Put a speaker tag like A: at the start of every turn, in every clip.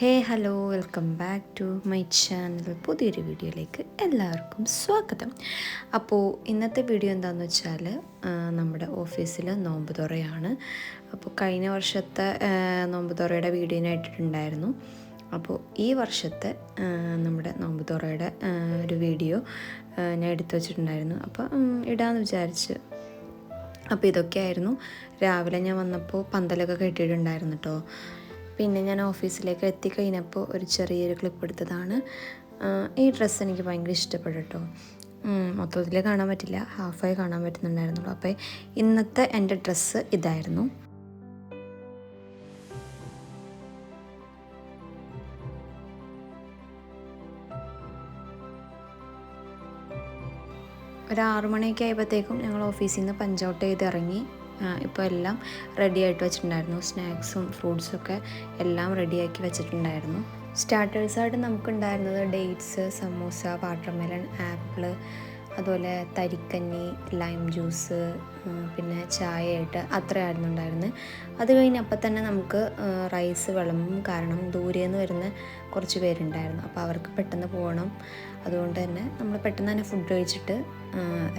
A: Hello welcome back to my channel. പുതിയൊരു വീഡിയോയിലേക്ക് എല്ലാവർക്കും സ്വാഗതം. അപ്പോൾ ഇന്നത്തെ വീഡിയോ എന്താണെന്ന് വെച്ചാൽ നമ്മുടെ ഓഫീസിൽ നോമ്പ് തുറയാണ്. അപ്പോൾ കഴിഞ്ഞ വർഷത്തെ നോമ്പ് തുറയുടെ വീഡിയോ ഞാൻ ഇട്ടിട്ടുണ്ടായിരുന്നു. അപ്പോൾ ഈ വർഷത്തെ നമ്മുടെ നോമ്പ് തുറയുടെ ഒരു വീഡിയോ ഞാൻ എടുത്തു വച്ചിട്ടുണ്ടായിരുന്നു. അപ്പോൾ ഇടാമെന്ന് വിചാരിച്ച്. അപ്പോൾ ഇതൊക്കെയായിരുന്നു. രാവിലെ ഞാൻ വന്നപ്പോൾ പന്തലൊക്കെ കെട്ടിയിട്ടുണ്ടായിരുന്നു കേട്ടോ. പിന്നെ ഞാൻ ഓഫീസിലേക്ക് എത്തിക്കഴിഞ്ഞപ്പോൾ ഒരു ചെറിയൊരു ക്ലിപ്പ് എടുത്തതാണ്. ഈ ഡ്രസ്സ് എനിക്ക് ഭയങ്കര ഇഷ്ടപ്പെട്ടു കേട്ടോ. മൊത്തത്തിൽ കാണാൻ പറ്റില്ല, ഹാഫായി കാണാൻ പറ്റുന്നുണ്ടായിരുന്നുള്ളൂ. അപ്പോൾ ഇന്നത്തെ എൻ്റെ ഡ്രസ്സ് ഇതായിരുന്നു. ഒരു 6 മണിയൊക്കെ ആയപ്പോഴത്തേക്കും ഞങ്ങൾ ഓഫീസിൽ നിന്ന് പഞ്ച് ഔട്ട് ചെയ്ത് ഇറങ്ങി. ഇപ്പോൾ എല്ലാം റെഡി ആയിട്ട് വെച്ചിട്ടുണ്ടായിരുന്നു. സ്നാക്സും ഫ്രൂട്ട്സൊക്കെ എല്ലാം റെഡിയാക്കി വെച്ചിട്ടുണ്ടായിരുന്നു. സ്റ്റാർട്ടേഴ്സായിട്ട് നമുക്കുണ്ടായിരുന്നത് ഡേറ്റ്സ്, സമൂസ, വാട്ടർമെലൺ, ആപ്പിള്, അതുപോലെ തരിക്കഞ്ഞി, ലൈം ജ്യൂസ്, പിന്നെ ചായയായിട്ട് അത്രയായിരുന്നു ഉണ്ടായിരുന്നത്. അത് കഴിഞ്ഞപ്പോൾ തന്നെ നമുക്ക് റൈസ് വിളമ്പും. കാരണം ദൂരേന്ന് വരുന്ന കുറച്ച് പേരുണ്ടായിരുന്നു. അപ്പോൾ അവർക്ക് പെട്ടെന്ന് പോകണം. അതുകൊണ്ട് തന്നെ നമ്മൾ പെട്ടെന്ന് തന്നെ ഫുഡ് കഴിച്ചിട്ട്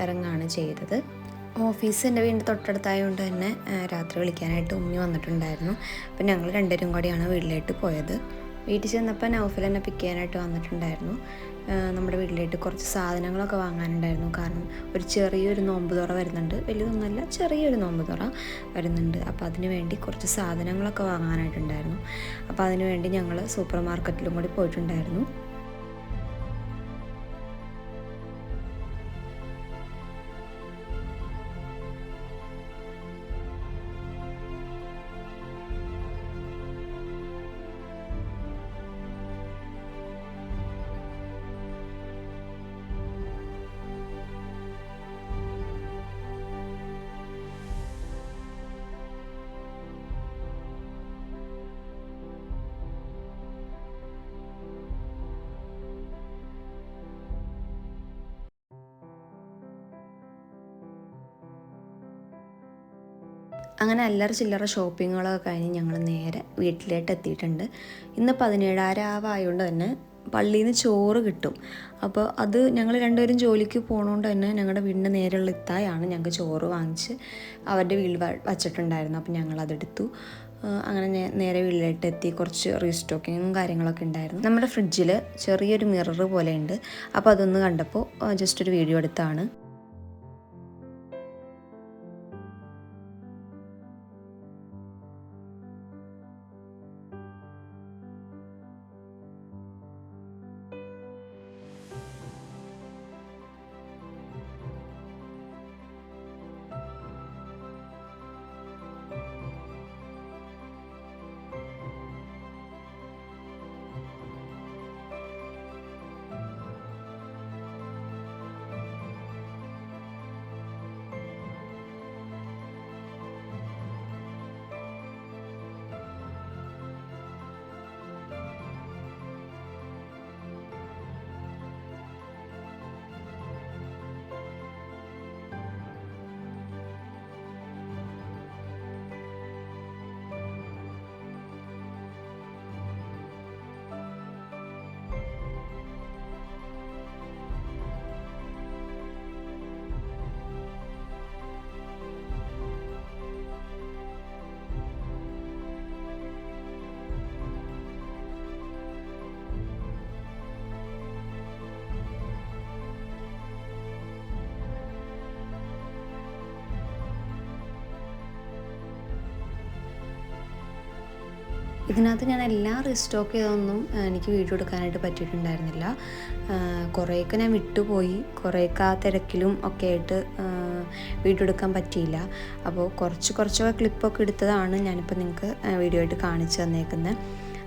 A: ഇറങ്ങുകയാണ് ചെയ്തത്. ഓഫീസ് എൻ്റെ വീടിൻ്റെ തൊട്ടടുത്തായതുകൊണ്ട് തന്നെ രാത്രി വിളിക്കാനായിട്ട് ഉമ്മി വന്നിട്ടുണ്ടായിരുന്നു. അപ്പോൾ ഞങ്ങൾ രണ്ടുപേരും കൂടിയാണ് വീട്ടിലേക്ക് പോയത്. വീട്ടിൽ ചെന്നപ്പോൾ നൗഫൽ എന്നെ പിക്ക് ചെയ്യാനായിട്ട് വന്നിട്ടുണ്ടായിരുന്നു. നമ്മുടെ വീട്ടിലേക്ക് കുറച്ച് സാധനങ്ങളൊക്കെ വാങ്ങാനുണ്ടായിരുന്നു. കാരണം ഒരു ചെറിയൊരു നോമ്പ് തുറ വരുന്നുണ്ട്. വലിയതൊന്നുമല്ല, ചെറിയൊരു നോമ്പ് തുറ വരുന്നുണ്ട്. അപ്പോൾ അതിന് വേണ്ടി കുറച്ച് സാധനങ്ങളൊക്കെ വാങ്ങാനായിട്ടുണ്ടായിരുന്നു. അപ്പോൾ അതിന് വേണ്ടി ഞങ്ങൾ സൂപ്പർ മാർക്കറ്റിലും കൂടി പോയിട്ടുണ്ടായിരുന്നു. അങ്ങനെ അല്ലറ ചില്ലറ ഷോപ്പിങ്ങുകളൊക്കെ കഴിഞ്ഞ് ഞങ്ങൾ നേരെ വീട്ടിലേക്ക് എത്തിയിട്ടുണ്ട്. ഇന്ന് 17 ആയതുകൊണ്ട് തന്നെ പള്ളിയിൽ നിന്ന് ചോറ് കിട്ടും. അപ്പോൾ അത് ഞങ്ങൾ രണ്ടുപേരും ജോലിക്ക് പോകണോണ്ട് തന്നെ ഞങ്ങളുടെ വീടിൻ്റെ നേരെയുള്ള ഇത്തായാണ് ഞങ്ങൾക്ക് ചോറ് വാങ്ങിച്ച് അവരുടെ വീട്ടിൽ വച്ചിട്ടുണ്ടായിരുന്നു. അപ്പോൾ ഞങ്ങളതെടുത്തു. അങ്ങനെ നേരെ വീട്ടിലേക്ക് എത്തി. കുറച്ച് റീസ്റ്റോക്കിങ്ങും കാര്യങ്ങളൊക്കെ ഉണ്ടായിരുന്നു. നമ്മുടെ ഫ്രിഡ്ജിൽ ചെറിയൊരു മിറർ പോലെ ഉണ്ട്. അപ്പോൾ അതൊന്ന് കണ്ടപ്പോൾ ജസ്റ്റ് ഒരു വീഡിയോ എടുത്താണ്. ഇതിനകത്ത് ഞാൻ എല്ലാം റീസ്റ്റോക്ക് ചെയ്തൊന്നും എനിക്ക് വീഡിയോ എടുക്കാനായിട്ട് പറ്റിയിട്ടുണ്ടായിരുന്നില്ല. കുറേയൊക്കെ ഞാൻ വിട്ടുപോയി. കുറേയൊക്കെ ആ തിരക്കിലും ഒക്കെ ആയിട്ട് വീഡിയോ എടുക്കാൻ പറ്റിയില്ല. അപ്പോൾ കുറച്ചൊക്കെ ക്ലിപ്പൊക്കെ എടുത്തതാണ് ഞാനിപ്പോൾ നിങ്ങൾക്ക് വീഡിയോ ആയിട്ട് കാണിച്ചു തന്നേക്കുന്നത്.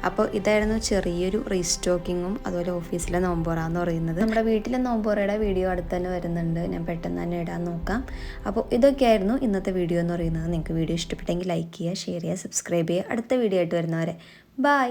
A: അപ്പോൾ ഇതായിരുന്നു ചെറിയൊരു റീസ്റ്റോക്കിങ്ങും അതുപോലെ ഓഫീസിലെ നോമ്പുറ എന്ന് പറയുന്നത്. നമ്മുടെ വീട്ടിലെ നോമ്പുറയുടെ വീഡിയോ അടുത്ത് തന്നെ വരുന്നുണ്ട്. ഞാൻ പെട്ടെന്ന് തന്നെ ഇടാൻ നോക്കാം. അപ്പോൾ ഇതൊക്കെയായിരുന്നു ഇന്നത്തെ വീഡിയോ എന്ന് പറയുന്നത്. നിങ്ങൾക്ക് വീഡിയോ ഇഷ്ടപ്പെട്ടെങ്കിൽ ലൈക്ക് ചെയ്യുക, ഷെയർ ചെയ്യുക, സബ്സ്ക്രൈബ് ചെയ്യുക. അടുത്ത വീഡിയോ ആയിട്ട് വരുന്നവരെ ബൈ.